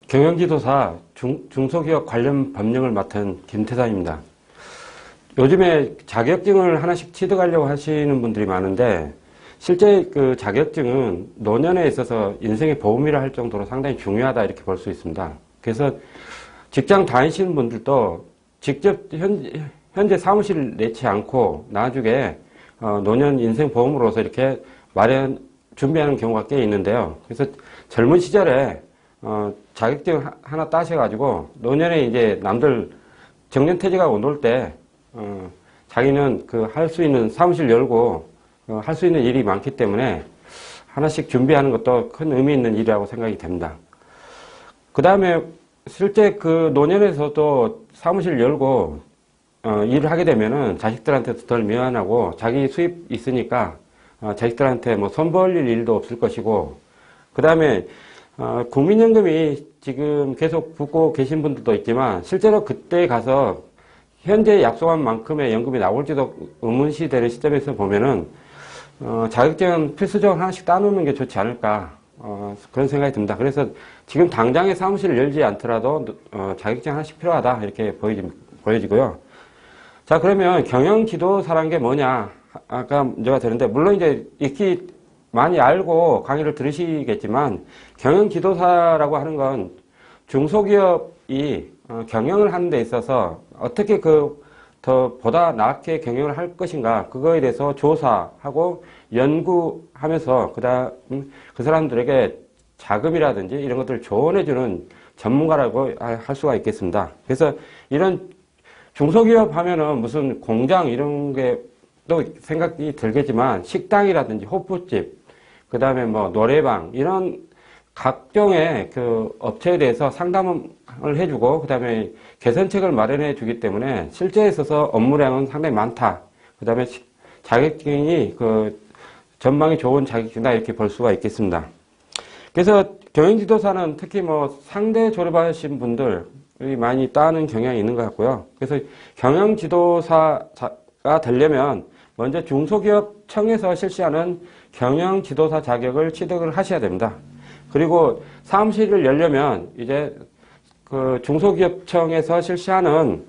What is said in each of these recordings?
경영지도사 중소기업 관련 법령을 맡은 김태산입니다. 요즘에 자격증을 하나씩 취득하려고 하시는 분들이 많은데 실제 그 자격증은 노년에 있어서 인생의 보험이라 할 정도로 상당히 중요하다 이렇게 볼 수 있습니다. 그래서 직장 다니시는 분들도 직접 현재 사무실을 내지 않고 나중에 노년 인생 보험으로서 이렇게 준비하는 경우가 꽤 있는데요. 그래서 젊은 시절에 자격증 하나 따셔가지고 노년에 이제 남들 정년퇴직하고 놀 때 자기는 그 할 수 있는 사무실 열고 할 수 있는 일이 많기 때문에 하나씩 준비하는 것도 큰 의미 있는 일이라고 생각이 됩니다. 그 다음에 실제 그 노년에서도 사무실 열고 일을 하게 되면은 자식들한테도 덜 미안하고 자기 수입 있으니까 자식들한테 뭐 손 벌릴 일도 없을 것이고, 그 다음에 국민연금이 지금 계속 붙고 계신 분들도 있지만 실제로 그때 가서 현재 약속한 만큼의 연금이 나올지도 의문시 되는 시점에서 보면은 자격증은 필수적으로 하나씩 따놓는 게 좋지 않을까 그런 생각이 듭니다. 그래서 지금 당장에 사무실을 열지 않더라도 자격증 하나씩 필요하다 이렇게 보여지고요. 자, 그러면 경영지도사라는 게 뭐냐 아까 문제가 되는데, 물론 이제 익히 많이 알고 강의를 들으시겠지만 경영지도사라고 하는 건 중소기업이 경영을 하는 데 있어서 어떻게 보다 나게 경영을 할 것인가 그거에 대해서 조사하고 연구하면서 그 사람들에게 자금이라든지 이런 것들을 조언해주는 전문가라고 할 수가 있겠습니다. 그래서 이런 중소기업 하면은 무슨 공장 이런 게 또 생각이 들겠지만 식당이라든지 호프집, 그 다음에 뭐 노래방 이런 각종의 그 업체에 대해서 상담을 해주고 그 다음에 개선책을 마련해 주기 때문에 실제에 있어서 업무량은 상당히 많다. 그 다음에 자격증이 그 전망이 좋은 자격증이다 이렇게 볼 수가 있겠습니다. 그래서 경영지도사는 특히 뭐 상대 졸업하신 분들이 많이 따는 경향이 있는 것 같고요. 그래서 경영지도사가 되려면 먼저 중소기업청에서 실시하는 경영지도사 자격을 취득을 하셔야 됩니다. 그리고 사무실을 열려면 이제 그 중소기업청에서 실시하는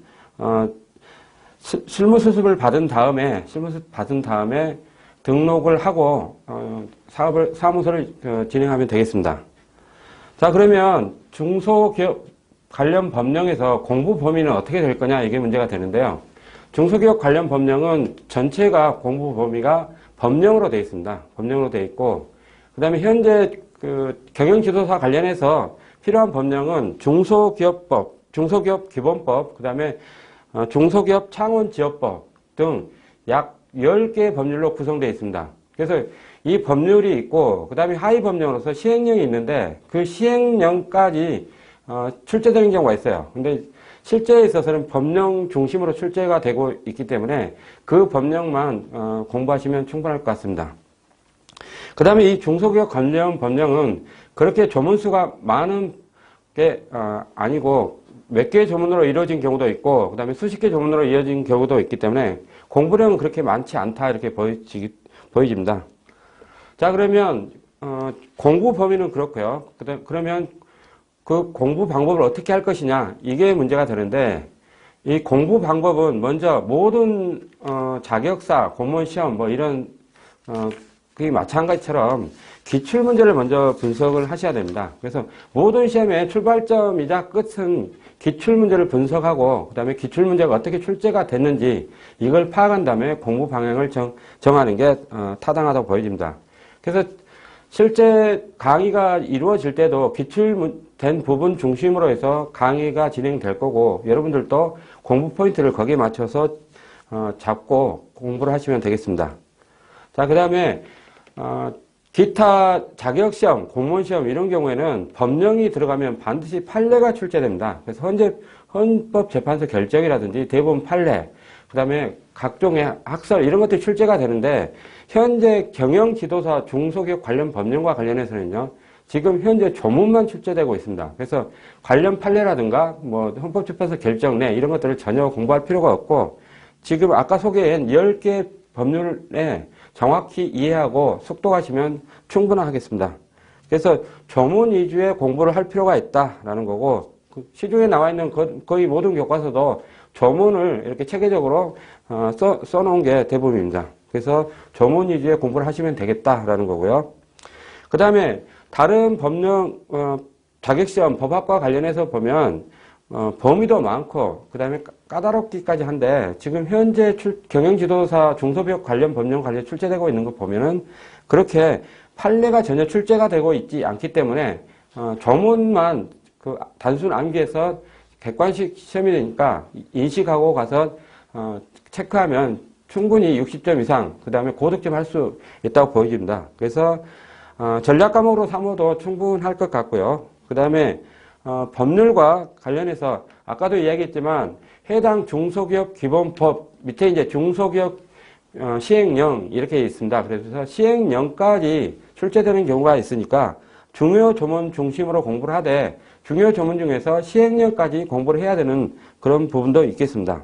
실무수습을 받은 다음에 등록을 하고 사무소를 진행하면 되겠습니다. 자, 그러면 중소기업 관련 법령에서 공부 범위는 어떻게 될 거냐 이게 문제가 되는데요. 중소기업 관련 법령은 전체가 공부 범위가 법령으로 되어 있습니다. 법령으로 되어 있고, 그 다음에 현재 그 경영지도사 관련해서 필요한 법령은 중소기업법, 중소기업기본법, 그 다음에 중소기업 창원지원법 등 약 10개의 법률로 구성되어 있습니다. 그래서 이 법률이 있고, 그 다음에 하위 법령으로서 시행령이 있는데 그 시행령까지 출제되는 경우가 있어요. 근데 실제에 있어서는 법령 중심으로 출제가 되고 있기 때문에 그 법령만 공부하시면 충분할 것 같습니다. 그 다음에 이 중소기업 관련 법령은 그렇게 조문수가 많은 게 아니고 몇 개의 조문으로 이루어진 경우도 있고 그 다음에 수십 개 조문으로 이어진 경우도 있기 때문에 공부량은 그렇게 많지 않다 이렇게 보여집니다. 자, 그러면 공부 범위는 그렇고요. 그러면 그 공부 방법을 어떻게 할 것이냐 이게 문제가 되는데, 이 공부 방법은 먼저 모든 자격사, 공무원시험 뭐 이런 그게 마찬가지처럼 기출문제를 먼저 분석을 하셔야 됩니다. 그래서 모든 시험의 출발점이자 끝은 기출문제를 분석하고 그 다음에 기출문제가 어떻게 출제가 됐는지 이걸 파악한 다음에 공부 방향을 정하는 게 타당하다고 보여집니다. 그래서 실제 강의가 이루어질 때도 기출된 부분 중심으로 해서 강의가 진행될 거고, 여러분들도 공부 포인트를 거기에 맞춰서 잡고 공부를 하시면 되겠습니다. 자, 그 다음에 기타 자격시험, 공무원시험 이런 경우에는 법령이 들어가면 반드시 판례가 출제됩니다. 그래서 헌법재판소 결정이라든지 대법원 판례, 그 다음에 각종의 학설 이런 것들이 출제가 되는데, 현재 경영지도사 중소기업 관련 법령과 관련해서는요, 지금 현재 조문만 출제되고 있습니다. 그래서 관련 판례라든가 뭐 헌법재판소 결정내 이런 것들을 전혀 공부할 필요가 없고, 지금 아까 소개한 10개 법률에 정확히 이해하고 숙독하시면 충분하겠습니다. 그래서 조문 위주의 공부를 할 필요가 있다라는 거고, 시중에 나와 있는 거의 모든 교과서도 조문을 이렇게 체계적으로 써놓은 게 대부분입니다. 그래서 조문 위주의 공부를 하시면 되겠다라는 거고요. 그 다음에 다른 법령 자격시험 법학과 관련해서 보면 범위도 많고 그 다음에 까다롭기까지 한데 지금 현재 경영지도사 중소기업 관련 법령 관련 출제되고 있는 거 보면은 그렇게 판례가 전혀 출제가 되고 있지 않기 때문에 조문만 그 단순 암기해서 객관식 시험이 되니까 인식하고 가서 체크하면 충분히 60점 이상 그 다음에 고득점 할 수 있다고 보여집니다. 그래서 전략 과목으로 삼아도 충분할 것 같고요. 그 다음에 법률과 관련해서 아까도 이야기했지만 해당 중소기업 기본법 밑에 이제 중소기업 시행령 이렇게 있습니다. 그래서 시행령까지 출제되는 경우가 있으니까 중요 조문 중심으로 공부를 하되 중요 조문 중에서 시행령까지 공부를 해야 되는 그런 부분도 있겠습니다.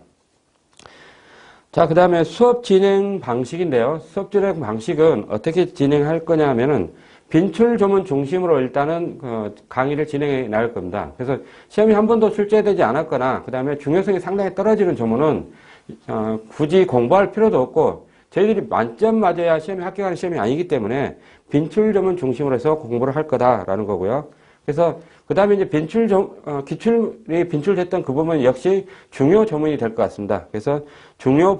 자, 그 다음에 수업 진행 방식인데요. 수업 진행 방식은 어떻게 진행할 거냐 하면은 빈출 조문 중심으로 일단은 강의를 진행해 나갈 겁니다. 그래서 시험이 한 번도 출제되지 않았거나 그 다음에 중요성이 상당히 떨어지는 조문은 굳이 공부할 필요도 없고 저희들이 만점 맞아야 시험에 합격하는 시험이 아니기 때문에 빈출 조문 중심으로 해서 공부를 할 거다라는 거고요. 그래서 그 다음에 이제 기출이 빈출됐던 그 부분 역시 중요 조문이 될 것 같습니다. 그래서 중요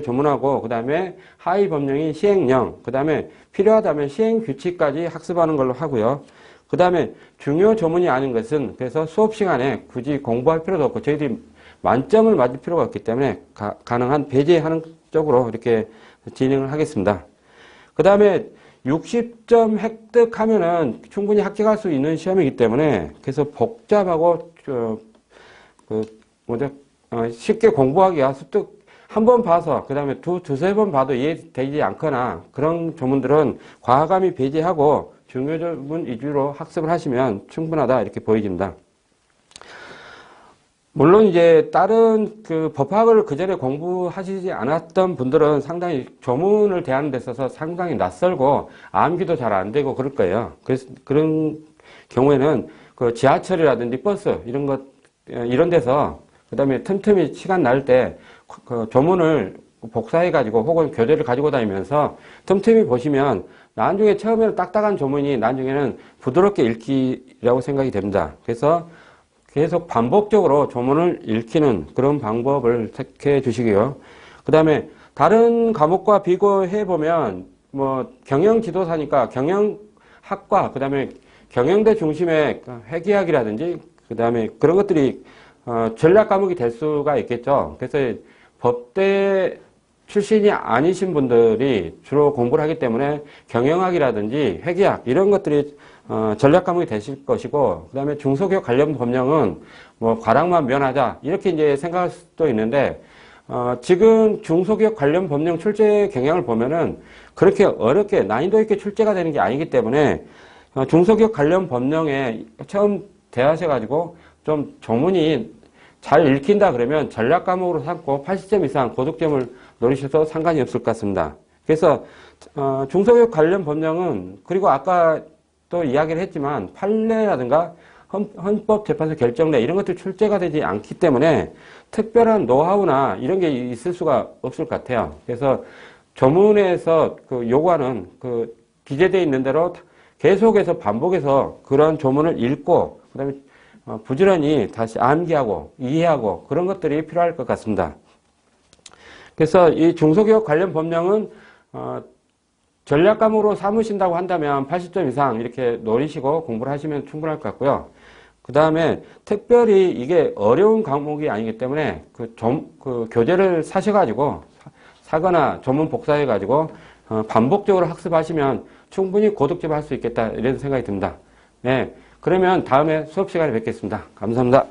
조문하고 그 다음에 하위 법령인 시행령, 그 다음에 필요하다면 시행 규칙까지 학습하는 걸로 하고요. 그 다음에 중요 조문이 아닌 것은 그래서 수업 시간에 굳이 공부할 필요도 없고 저희들이 만점을 맞을 필요가 없기 때문에 가능한 배제하는 쪽으로 이렇게 진행을 하겠습니다. 그 다음에 60점 획득하면은 충분히 합격할 수 있는 시험이기 때문에 그래서 복잡하고 쉽게 공부하기가 습득 한 번 봐서 그 다음에 두세 번 봐도 이해되지 않거나 그런 조문들은 과감히 배제하고 중요 조문 위주로 학습을 하시면 충분하다 이렇게 보여집니다. 물론 이제 다른 법학을 그전에 공부하시지 않았던 분들은 상당히 조문을 대하는 데 있어서 상당히 낯설고 암기도 잘 안 되고 그럴 거예요. 그래서 그런 경우에는 그 지하철이라든지 버스 이런 데서 그다음에 틈틈이 시간 날 때 그 조문을 복사해 가지고 혹은 교재를 가지고 다니면서 틈틈이 보시면 나중에 처음에는 딱딱한 조문이 나중에는 부드럽게 읽히라고 생각이 됩니다. 그래서 계속 반복적으로 조문을 읽히는 그런 방법을 택해 주시고요. 그 다음에 다른 과목과 비교해 보면 뭐 경영지도사니까 경영학과 그 다음에 경영대 중심의 회계학이라든지 그 다음에 그런 것들이 전략 과목이 될 수가 있겠죠. 그래서 법대 출신이 아니신 분들이 주로 공부를 하기 때문에 경영학이라든지 회계학 이런 것들이 전략 과목이 되실 것이고, 그 다음에 중소기업 관련 법령은 뭐 과락만 면하자 이렇게 이제 생각할 수도 있는데 지금 중소기업 관련 법령 출제 경향을 보면은 그렇게 어렵게 난이도 있게 출제가 되는 게 아니기 때문에 중소기업 관련 법령에 처음 대하셔가지고 좀 조문이 잘 읽힌다 그러면 전략 과목으로 삼고 80점 이상 고득점을 노리셔도 상관이 없을 것 같습니다. 그래서 중소기업 관련 법령은 그리고 아까 또 이야기를 했지만 판례라든가 헌법재판소 결정례 이런 것들 출제가 되지 않기 때문에 특별한 노하우나 이런 게 있을 수가 없을 것 같아요. 그래서 조문에서 요구하는 기재되어 있는 대로 계속해서 반복해서 그런 조문을 읽고 그다음에 부지런히 다시 암기하고 이해하고 그런 것들이 필요할 것 같습니다. 그래서 이 중소기업 관련 법령은 전략 과목으로 삼으신다고 한다면 80점 이상 이렇게 노리시고 공부를 하시면 충분할 것 같고요. 그 다음에 특별히 이게 어려운 과목이 아니기 때문에 교재를 사거나 조문 복사해가지고 반복적으로 학습하시면 충분히 고득점을 할 수 있겠다 이런 생각이 듭니다. 네, 그러면 다음에 수업 시간에 뵙겠습니다. 감사합니다.